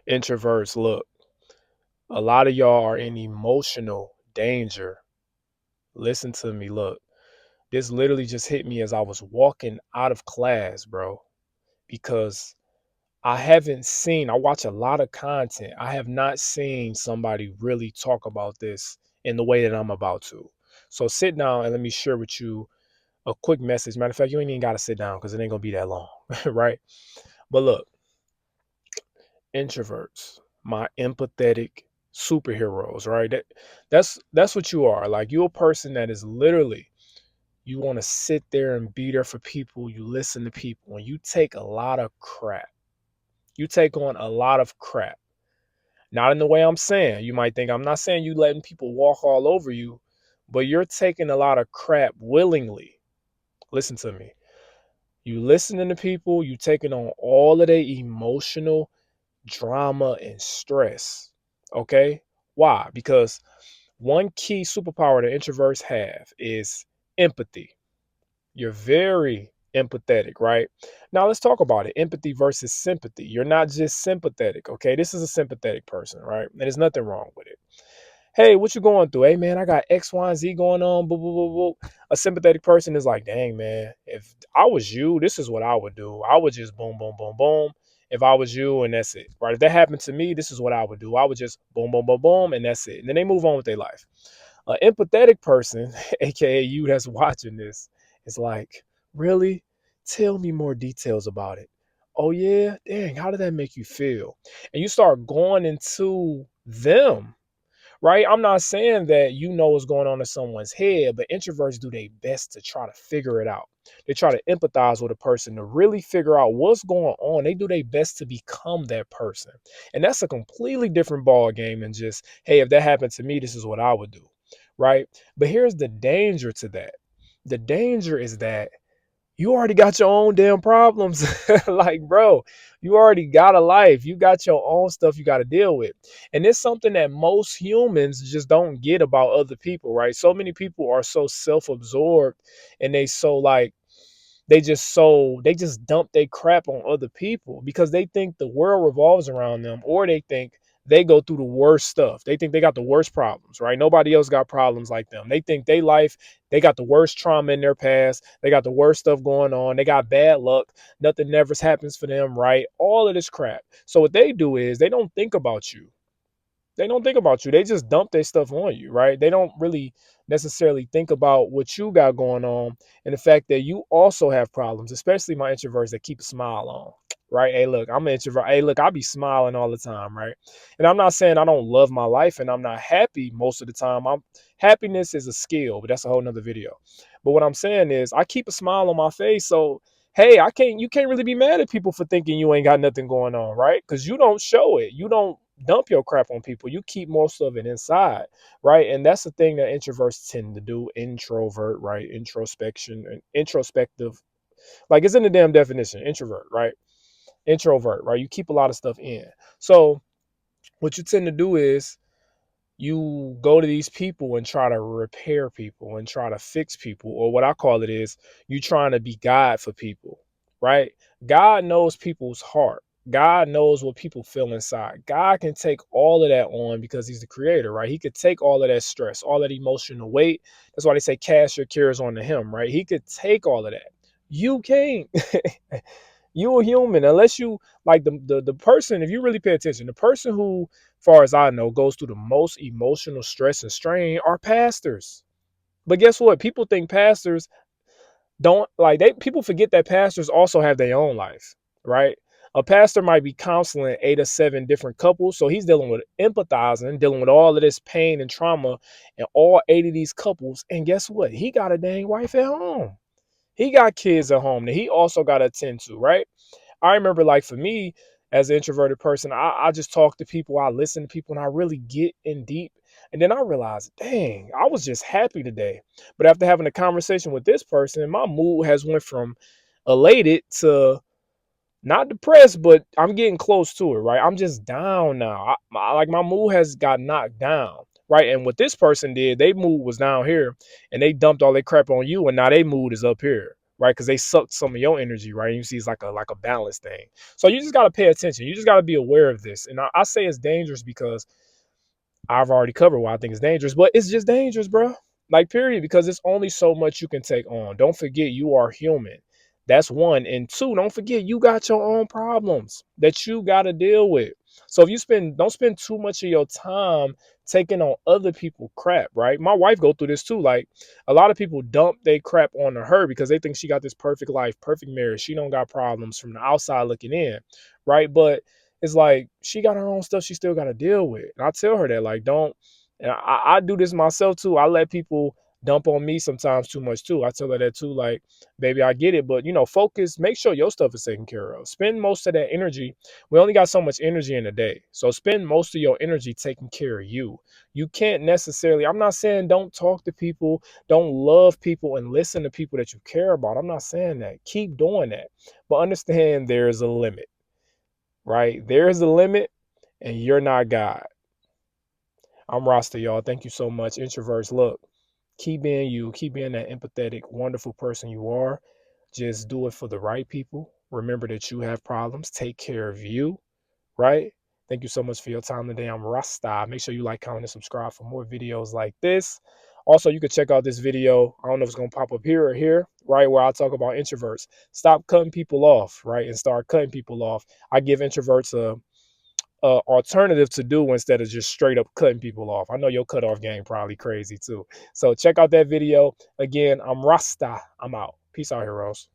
Introverts, look, a lot of y'all are in emotional danger. Listen to me, look. This literally just hit me as I was walking out of class, bro, because I watch a lot of content. I have not seen somebody really talk about this in the way that I'm about to. So sit down and let me share with you a quick message. Matter of fact, you ain't even got to sit down because it ain't going to be that long, right? But look, introverts, my empathetic superheroes, right? That's what you are. Like, you're a person that is literally, you want to sit there and be there for people. You listen to people and you take a lot of crap. You take on a lot of crap. Not in the way I'm saying. You might think I'm not saying you letting people walk all over you, but you're taking a lot of crap willingly. Listen to me. You listening to people, you taking on all of their emotional drama and stress. Okay? Why? Because one key superpower that introverts have is empathy. You're very empathetic, right? Now let's talk about it. Empathy versus sympathy. You're not just sympathetic, okay? This is a sympathetic person, right? And there's nothing wrong with it. Hey, what you going through? Hey, man, I got X, Y, and Z going on. Boo, boo, boo, boo. A sympathetic person is like, dang, man, if I was you, this is what I would do. I would just boom, boom, boom, boom. If I was you, and that's it, right? If that happened to me, this is what I would do. I would just boom, boom, boom, boom, and that's it. And then they move on with their life. An empathetic person, aka you that's watching this, is like, really? Tell me more details about it. Oh yeah? Dang, how did that make you feel? And you start going into them, right? I'm not saying that you know what's going on in someone's head, but introverts do their best to try to figure it out. They try to empathize with a person to really figure out what's going on. They do their best to become that person. And that's a completely different ball game than just, hey, if that happened to me, this is what I would do. Right? But here's the danger to that. The danger is that you already got your own damn problems. Like, bro, you already got a life. You got your own stuff you got to deal with. And it's something that most humans just don't get about other people, right? So many people are so self-absorbed and they just dump their crap on other people because they think the world revolves around them, or they think they go through the worst stuff. They think they got the worst problems, right? Nobody else got problems like them. They think they got the worst trauma in their past. They got the worst stuff going on. They got bad luck. Nothing never happens for them, right? All of this crap. So what they do is they don't think about you. They don't think about you. They just dump their stuff on you, right? They don't really necessarily think about what you got going on and the fact that you also have problems, especially my introverts that keep a smile on, right? Hey, look, I'm an introvert. Hey, look, I be smiling all the time, right? And I'm not saying I don't love my life and I'm not happy most of the time. Happiness is a skill, but that's a whole nother video. But what I'm saying is I keep a smile on my face. So hey, you can't really be mad at people for thinking you ain't got nothing going on, right? Because you don't show it. You don't dump your crap on people. You keep most of it inside, right? And that's the thing that introverts tend to do. Introvert, right? Introspection and introspective. Like, it's in the damn definition. Introvert, right? Introvert, right? You keep a lot of stuff in. So what you tend to do is you go to these people and try to repair people and try to fix people, or what I call it is you trying to be God for people, right? God knows people's heart. God knows what people feel inside. God can take all of that on because he's the creator, right? He could take all of that stress, all that emotional weight. That's why they say cast your cares onto him, right? He could take all of that. You can't. You a human unless you like the person. If you really pay attention, the person who, far as I know, goes through the most emotional stress and strain are pastors. But guess what? People think pastors don't like they people forget that pastors also have their own life, right? A pastor might be counseling 8 or 7 different couples, so he's dealing with empathizing, dealing with all of this pain and trauma and all 8 of these couples. And guess what? He got a dang wife at home. He got kids at home that he also got to attend to, right? I remember, like, for me as an introverted person, I just talk to people, I listen to people, and I really get in deep. And then I realized, dang, I was just happy today. But after having a conversation with this person, my mood has went from elated to not depressed, but I'm getting close to it, right? I'm just down now. Like, my mood has got knocked down, right? And what this person did, their mood was down here, and they dumped all their crap on you, and now their mood is up here, right? Because they suck some of your energy, right? You see, it's like a balance thing. So you just gotta pay attention. You just gotta be aware of this. And I say it's dangerous because I've already covered why I think it's dangerous, but it's just dangerous, bro. Like, period, because it's only so much you can take on. Don't forget, you are human. That's one. And two, don't forget, you got your own problems that you got to deal with. So if you don't spend too much of your time taking on other people crap, right? My wife go through this too. Like, a lot of people dump their crap onto her because they think she got this perfect life, perfect marriage. She don't got problems from the outside looking in, right? But it's like she got her own stuff she still got to deal with. And I tell her that, like, don't, and I do this myself too. I let people dump on me sometimes too much too. I tell her that too, like, baby, I get it, but focus, make sure your stuff is taken care of. Spend most of that energy. We only got so much energy in a day. So spend most of your energy taking care of you. You can't necessarily, I'm not saying don't talk to people, don't love people and listen to people that you care about. I'm not saying that. Keep doing that. But understand there's a limit, right? There's a limit, and you're not God. I'm Rasta, y'all. Thank you so much. Introverts, look, keep being you, keep being that empathetic, wonderful person you are. Just do it for the right people. Remember that you have problems. Take care of you, right? Thank you so much for your time today. I'm Rasta. Make sure you like, comment, and subscribe for more videos like this. Also, you can check out this video. I don't know if it's going to pop up here or here, right, where I talk about introverts. Stop cutting people off, right, and start cutting people off. I give introverts a alternative to do instead of just straight up cutting people off. I know your cutoff game probably crazy too. So check out that video. Again, I'm Rasta. I'm out. Peace out, heroes.